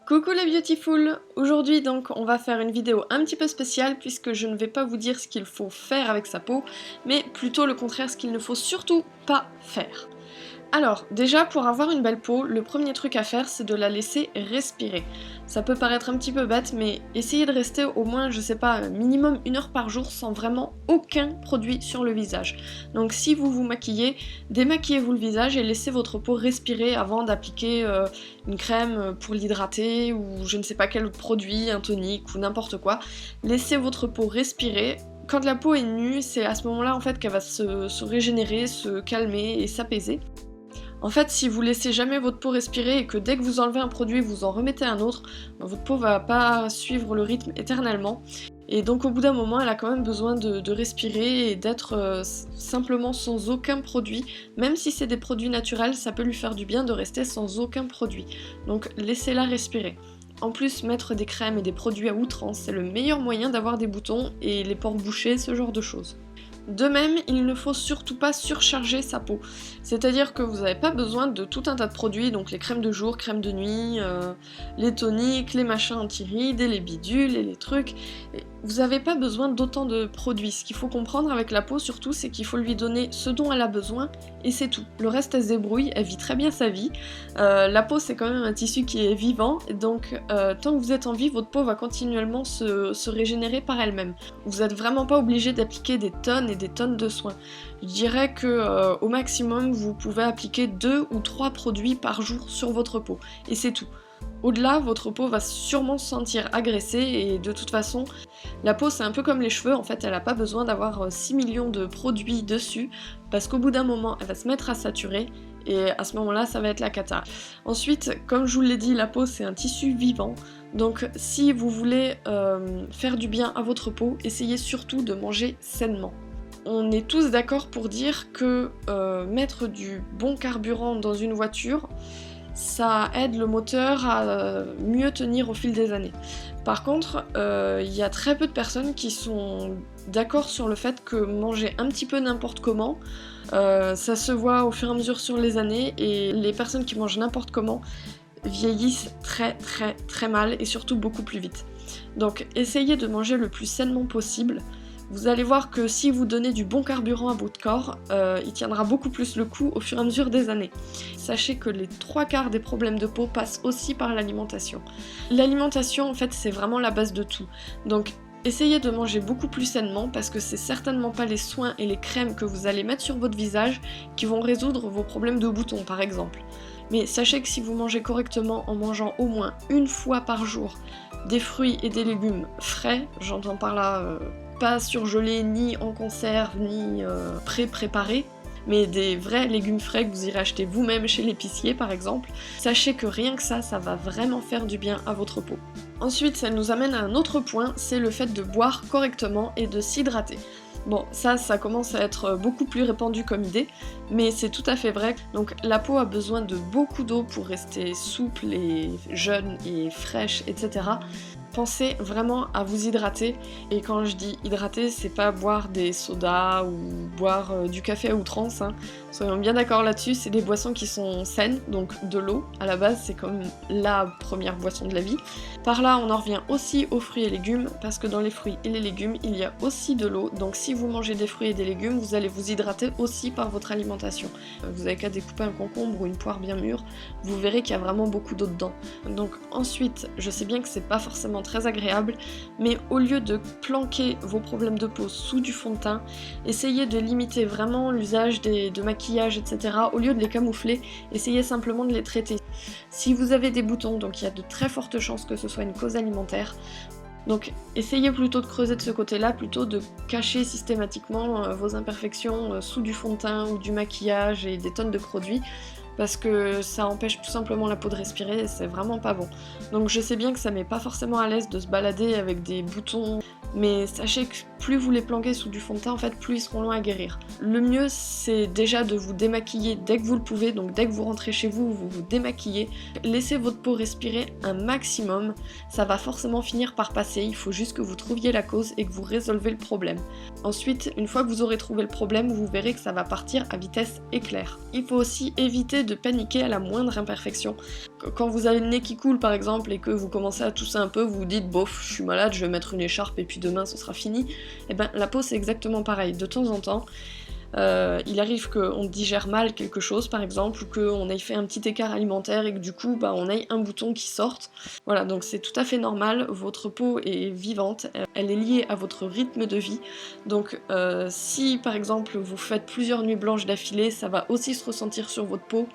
Coucou les beautiful! Aujourd'hui donc on va faire une vidéo un petit peu spéciale puisque je ne vais pas vous dire ce qu'il faut faire avec sa peau, mais plutôt le contraire, ce qu'il ne faut surtout pas faire. Alors, déjà pour avoir une belle peau, le premier truc à faire c'est de la laisser respirer. Ça peut paraître un petit peu bête, mais essayez de rester au moins, je sais pas, minimum 1 heure par jour sans vraiment aucun produit sur le visage. Donc si vous vous maquillez, démaquillez-vous le visage et laissez votre peau respirer avant d'appliquer une crème pour l'hydrater ou je ne sais pas quel produit, un tonique ou n'importe quoi. Laissez votre peau respirer. Quand la peau est nue, c'est à ce moment-là en fait qu'elle va se régénérer, se calmer et s'apaiser. En fait, si vous laissez jamais votre peau respirer et que dès que vous enlevez un produit, vous en remettez un autre, votre peau va pas suivre le rythme éternellement. Et donc au bout d'un moment, elle a quand même besoin de respirer et d'être simplement sans aucun produit. Même si c'est des produits naturels, ça peut lui faire du bien de rester sans aucun produit. Donc laissez-la respirer. En plus, mettre des crèmes et des produits à outrance, c'est le meilleur moyen d'avoir des boutons et les pores bouchés, ce genre de choses. De même, il ne faut surtout pas surcharger sa peau. C'est-à-dire que vous n'avez pas besoin de tout un tas de produits, donc les crèmes de jour, crèmes de nuit, les toniques, les machins anti-rides, et les bidules, et les trucs. Vous n'avez pas besoin d'autant de produits. Ce qu'il faut comprendre avec la peau surtout, c'est qu'il faut lui donner ce dont elle a besoin, et c'est tout. Le reste, elle se débrouille, elle vit très bien sa vie. La peau, c'est quand même un tissu qui est vivant, et donc tant que vous êtes en vie, votre peau va continuellement se régénérer par elle-même. Vous n'êtes vraiment pas obligé d'appliquer des tonnes et des tonnes de soins. Je dirais que au maximum vous pouvez appliquer 2 ou 3 produits par jour sur votre peau et c'est tout. Au-delà, votre peau va sûrement se sentir agressée et de toute façon, la peau c'est un peu comme les cheveux, en fait elle n'a pas besoin d'avoir 6 millions de produits dessus parce qu'au bout d'un moment elle va se mettre à saturer et à ce moment-là ça va être la cata. Ensuite, comme je vous l'ai dit, la peau c'est un tissu vivant, donc si vous voulez faire du bien à votre peau, essayez surtout de manger sainement. On est tous d'accord pour dire que mettre du bon carburant dans une voiture, ça aide le moteur à mieux tenir au fil des années. Par contre, il y a très peu de personnes qui sont d'accord sur le fait que manger un petit peu n'importe comment, ça se voit au fur et à mesure sur les années, et les personnes qui mangent n'importe comment vieillissent très mal et surtout beaucoup plus vite. Donc essayez de manger le plus sainement possible. Vous allez voir que si vous donnez du bon carburant à votre corps, il tiendra beaucoup plus le coup au fur et à mesure des années. Sachez que les 3/4 des problèmes de peau passent aussi par l'alimentation. L'alimentation, en fait, c'est vraiment la base de tout. Donc, essayez de manger beaucoup plus sainement parce que c'est certainement pas les soins et les crèmes que vous allez mettre sur votre visage qui vont résoudre vos problèmes de boutons, par exemple. Mais sachez que si vous mangez correctement en mangeant au moins 1 fois par jour des fruits et des légumes frais, j'entends par là pas surgelés, ni en conserve, ni pré-préparés, mais des vrais légumes frais que vous irez acheter vous-même chez l'épicier par exemple, sachez que rien que ça va vraiment faire du bien à votre peau. Ensuite, ça nous amène à un autre point, c'est le fait de boire correctement et de s'hydrater. Bon, ça commence à être beaucoup plus répandu comme idée, mais c'est tout à fait vrai. Donc la peau a besoin de beaucoup d'eau pour rester souple et jeune et fraîche, etc. Pensez vraiment à vous hydrater, et quand je dis hydrater, c'est pas boire des sodas ou boire du café à outrance, hein. Soyons bien d'accord là-dessus, c'est des boissons qui sont saines, donc de l'eau, à la base c'est comme la première boisson de la vie. Par là on en revient aussi aux fruits et légumes, parce que dans les fruits et les légumes il y a aussi de l'eau, donc si vous mangez des fruits et des légumes, vous allez vous hydrater aussi par votre alimentation. Vous avez qu'à découper un concombre ou une poire bien mûre, vous verrez qu'il y a vraiment beaucoup d'eau dedans. Donc ensuite, je sais bien que c'est pas forcément très agréable, mais au lieu de planquer vos problèmes de peau sous du fond de teint, essayez de limiter vraiment l'usage de maquillage, etc. Au lieu de les camoufler, essayez simplement de les traiter. Si vous avez des boutons, donc il y a de très fortes chances que ce soit une cause alimentaire, donc essayez plutôt de creuser de ce côté-là, plutôt de cacher systématiquement vos imperfections sous du fond de teint ou du maquillage et des tonnes de produits, parce que ça empêche tout simplement la peau de respirer et c'est vraiment pas bon. Donc je sais bien que ça met pas forcément à l'aise de se balader avec des boutons, mais sachez que plus vous les planquez sous du fond de teint, en fait, plus ils seront longs à guérir. Le mieux, c'est déjà de vous démaquiller dès que vous le pouvez, donc dès que vous rentrez chez vous, vous vous démaquillez. Laissez votre peau respirer un maximum, ça va forcément finir par passer, il faut juste que vous trouviez la cause et que vous résolvez le problème. Ensuite, une fois que vous aurez trouvé le problème, vous verrez que ça va partir à vitesse éclair. Il faut aussi éviter de paniquer à la moindre imperfection. Quand vous avez le nez qui coule par exemple et que vous commencez à tousser un peu, vous vous dites bof, je suis malade, je vais mettre une écharpe et puis demain ce sera fini. Et ben la peau c'est exactement pareil. De temps en temps, il arrive qu'on digère mal quelque chose par exemple, ou qu'on ait fait un petit écart alimentaire et que du coup on ait un bouton qui sorte. Voilà, donc c'est tout à fait normal, votre peau est vivante, elle est liée à votre rythme de vie. Donc si par exemple vous faites plusieurs nuits blanches d'affilée, ça va aussi se ressentir sur votre peau.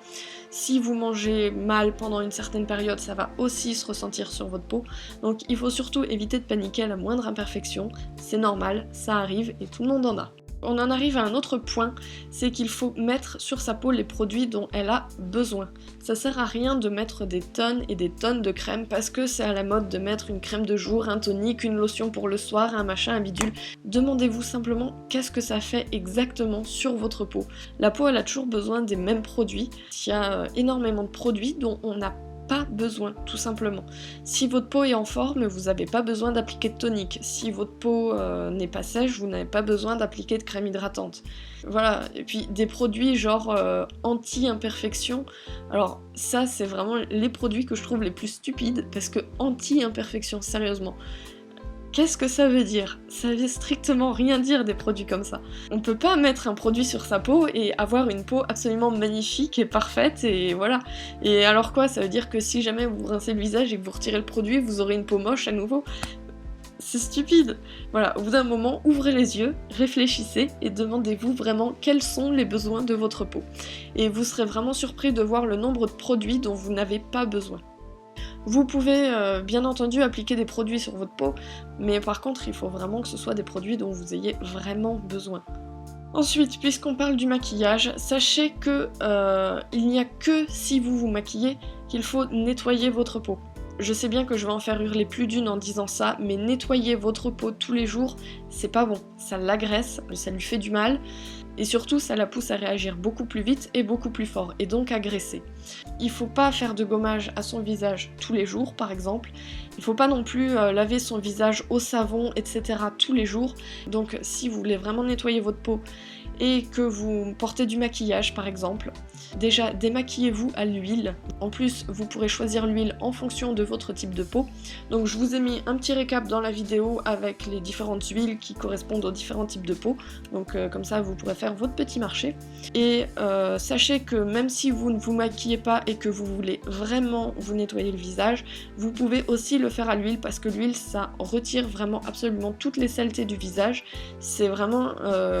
Si vous mangez mal pendant une certaine période, ça va aussi se ressentir sur votre peau. Donc il faut surtout éviter de paniquer à la moindre imperfection, c'est normal, ça arrive et tout le monde en a. On en arrive à un autre point, c'est qu'il faut mettre sur sa peau les produits dont elle a besoin. Ça sert à rien de mettre des tonnes et des tonnes de crème parce que c'est à la mode de mettre une crème de jour, un tonique, une lotion pour le soir, un machin, un bidule. Demandez-vous simplement qu'est-ce que ça fait exactement sur votre peau. La peau elle a toujours besoin des mêmes produits. Il y a énormément de produits dont on n'a pas besoin, tout simplement. Si votre peau est en forme, vous n'avez pas besoin d'appliquer de tonique. Si votre peau n'est pas sèche, vous n'avez pas besoin d'appliquer de crème hydratante. Voilà, et puis des produits genre anti-imperfection, alors ça c'est vraiment les produits que je trouve les plus stupides, parce que anti-imperfection, sérieusement, qu'est-ce que ça veut dire? Ça veut strictement rien dire des produits comme ça. On peut pas mettre un produit sur sa peau et avoir une peau absolument magnifique et parfaite et voilà. Et alors quoi? Ça veut dire que si jamais vous rincez le visage et que vous retirez le produit, vous aurez une peau moche à nouveau? C'est stupide. Voilà, au bout d'un moment, ouvrez les yeux, réfléchissez et demandez-vous vraiment quels sont les besoins de votre peau. Et vous serez vraiment surpris de voir le nombre de produits dont vous n'avez pas besoin. Vous pouvez bien entendu appliquer des produits sur votre peau, mais par contre il faut vraiment que ce soit des produits dont vous ayez vraiment besoin. Ensuite, puisqu'on parle du maquillage, sachez que il n'y a que si vous vous maquillez qu'il faut nettoyer votre peau. Je sais bien que je vais en faire hurler plus d'une en disant ça, mais nettoyer votre peau tous les jours, c'est pas bon. Ça l'agresse, ça lui fait du mal, et surtout ça la pousse à réagir beaucoup plus vite et beaucoup plus fort, et donc à graisser. Il faut pas faire de gommage à son visage tous les jours, par exemple. Il faut pas non plus laver son visage au savon, etc. tous les jours. Donc si vous voulez vraiment nettoyer votre peau, et que vous portez du maquillage par exemple, déjà démaquillez-vous à l'huile. En plus, vous pourrez choisir l'huile en fonction de votre type de peau. Donc je vous ai mis un petit récap dans la vidéo avec les différentes huiles qui correspondent aux différents types de peau. Donc comme ça, vous pourrez faire votre petit marché. Et sachez que même si vous ne vous maquillez pas et que vous voulez vraiment vous nettoyer le visage, vous pouvez aussi le faire à l'huile parce que l'huile, ça retire vraiment absolument toutes les saletés du visage. C'est vraiment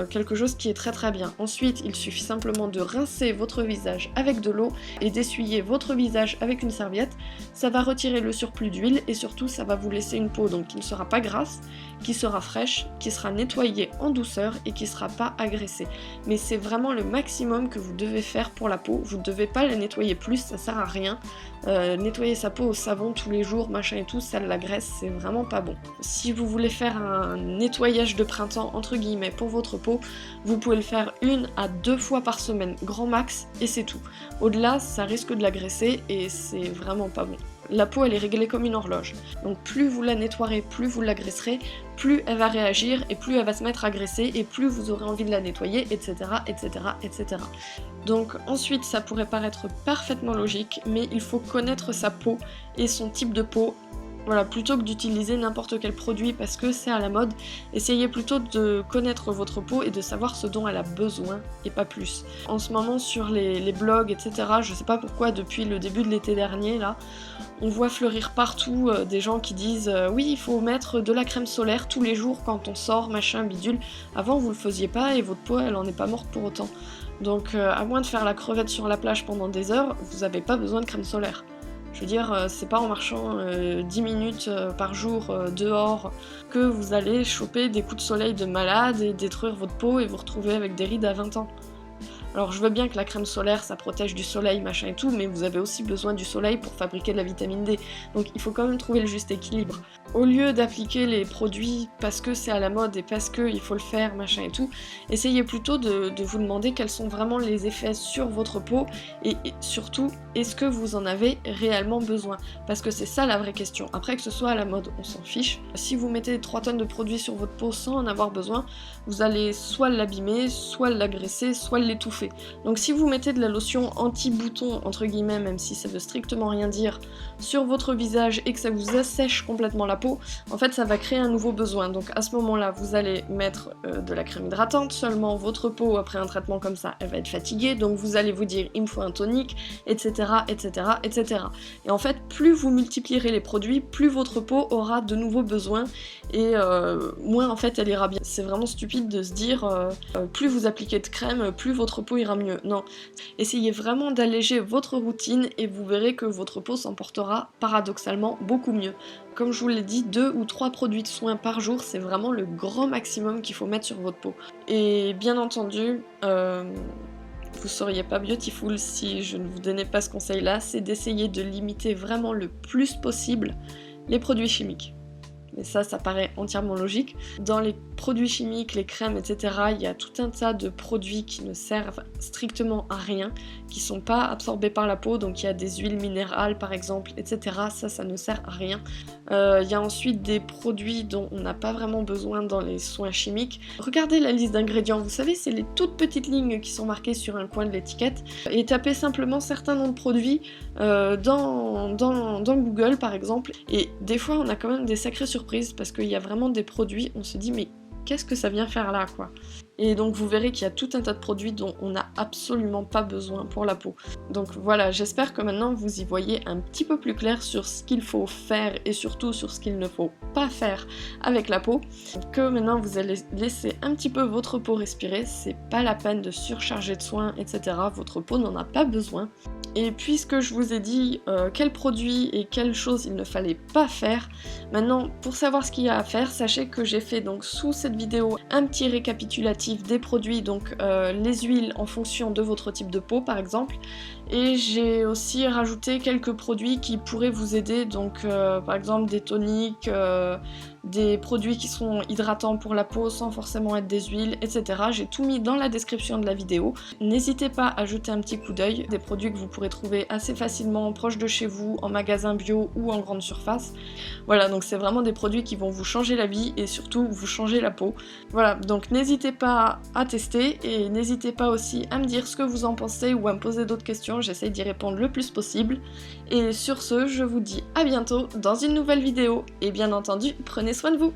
quelque chose qui est très bien. Ensuite, il suffit simplement de rincer votre visage avec de l'eau et d'essuyer votre visage avec une serviette. Ça va retirer le surplus d'huile et surtout ça va vous laisser une peau donc qui ne sera pas grasse, qui sera fraîche, qui sera nettoyée en douceur et qui ne sera pas agressée. Mais c'est vraiment le maximum que vous devez faire pour la peau. Vous ne devez pas la nettoyer plus, ça sert à rien. Nettoyer sa peau au savon tous les jours, machin et tout, ça l'agresse, c'est vraiment pas bon. Si vous voulez faire un nettoyage de printemps entre guillemets pour votre peau, vous pouvez le faire 1 à 2 fois par semaine, grand max, et c'est tout. Au-delà, ça risque de l'agresser et c'est vraiment pas bon. La peau elle est réglée comme une horloge, donc plus vous la nettoierez, plus vous l'agresserez, plus elle va réagir et plus elle va se mettre à agresser et plus vous aurez envie de la nettoyer, etc. etc. etc. Donc ensuite ça pourrait paraître parfaitement logique, mais il faut connaître sa peau et son type de peau. Voilà, plutôt que d'utiliser n'importe quel produit parce que c'est à la mode, essayez plutôt de connaître votre peau et de savoir ce dont elle a besoin et pas plus. En ce moment sur les blogs, etc., je sais pas pourquoi depuis le début de l'été dernier là, on voit fleurir partout des gens qui disent oui il faut mettre de la crème solaire tous les jours quand on sort, machin, bidule. Avant vous le faisiez pas et votre peau elle en est pas morte pour autant. Donc à moins de faire la crevette sur la plage pendant des heures, vous avez pas besoin de crème solaire. Je veux dire, c'est pas en marchant 10 minutes par jour dehors que vous allez choper des coups de soleil de malade et détruire votre peau et vous retrouver avec des rides à 20 ans. Alors je veux bien que la crème solaire ça protège du soleil machin et tout, mais vous avez aussi besoin du soleil pour fabriquer de la vitamine D, donc il faut quand même trouver le juste équilibre. Au lieu d'appliquer les produits parce que c'est à la mode et parce qu'il faut le faire machin et tout, essayez plutôt de vous demander quels sont vraiment les effets sur votre peau et surtout est-ce que vous en avez réellement besoin, parce que c'est ça la vraie question. Après que ce soit à la mode, on s'en fiche. Si vous mettez 3 tonnes de produits sur votre peau sans en avoir besoin, vous allez soit l'abîmer, soit l'agresser, soit l'étouffer. Donc si vous mettez de la lotion anti-bouton, entre guillemets, même si ça veut strictement rien dire, sur votre visage et que ça vous assèche complètement la peau, en fait ça va créer un nouveau besoin. Donc à ce moment-là, vous allez mettre de la crème hydratante, seulement votre peau, après un traitement comme ça, elle va être fatiguée, donc vous allez vous dire il me faut un tonique, etc. etc. etc. Et en fait, plus vous multiplierez les produits, plus votre peau aura de nouveaux besoins et moins en fait elle ira bien. C'est vraiment stupide de se dire plus vous appliquez de crème, plus votre peau ira mieux. Non, essayez vraiment d'alléger votre routine et vous verrez que votre peau s'en portera paradoxalement beaucoup mieux. Comme je vous l'ai dit, 2 ou 3 produits de soins par jour, c'est vraiment le grand maximum qu'il faut mettre sur votre peau. Et bien entendu, vous seriez pas beautiful si je ne vous donnais pas ce conseil-là, c'est d'essayer de limiter vraiment le plus possible les produits chimiques. Mais ça paraît entièrement logique. Dans les produits chimiques, les crèmes, etc., il y a tout un tas de produits qui ne servent strictement à rien, qui sont pas absorbés par la peau, donc il y a des huiles minérales par exemple, etc. Ça ne sert à rien. Il y a ensuite des produits dont on n'a pas vraiment besoin dans les soins chimiques. Regardez la liste d'ingrédients, vous savez, c'est les toutes petites lignes qui sont marquées sur un coin de l'étiquette, et tapez simplement certains noms de produits dans Google par exemple, et des fois on a quand même des sacrées surprises, parce qu'il y a vraiment des produits, on se dit mais qu'est-ce que ça vient faire là quoi. Et donc vous verrez qu'il y a tout un tas de produits dont on n'a absolument pas besoin pour la peau. Donc voilà, j'espère que maintenant vous y voyez un petit peu plus clair sur ce qu'il faut faire et surtout sur ce qu'il ne faut pas faire avec la peau. Que maintenant vous allez laisser un petit peu votre peau respirer, c'est pas la peine de surcharger de soins, etc. Votre peau n'en a pas besoin. Et puisque je vous ai dit quels produits et quelles choses il ne fallait pas faire, maintenant pour savoir ce qu'il y a à faire, sachez que j'ai fait donc sous cette vidéo un petit récapitulatif des produits, donc les huiles en fonction de votre type de peau par exemple, et j'ai aussi rajouté quelques produits qui pourraient vous aider, donc par exemple des toniques, des produits qui sont hydratants pour la peau sans forcément être des huiles, etc. J'ai tout mis dans la description de la vidéo. N'hésitez pas à jeter un petit coup d'œil, des produits que vous pourrez trouver assez facilement proche de chez vous, en magasin bio ou en grande surface. Voilà, donc c'est vraiment des produits qui vont vous changer la vie et surtout vous changer la peau. Voilà, donc n'hésitez pas à tester et n'hésitez pas aussi à me dire ce que vous en pensez ou à me poser d'autres questions, j'essaye d'y répondre le plus possible. Et sur ce, je vous dis à bientôt dans une nouvelle vidéo et bien entendu, prenez soin de vous.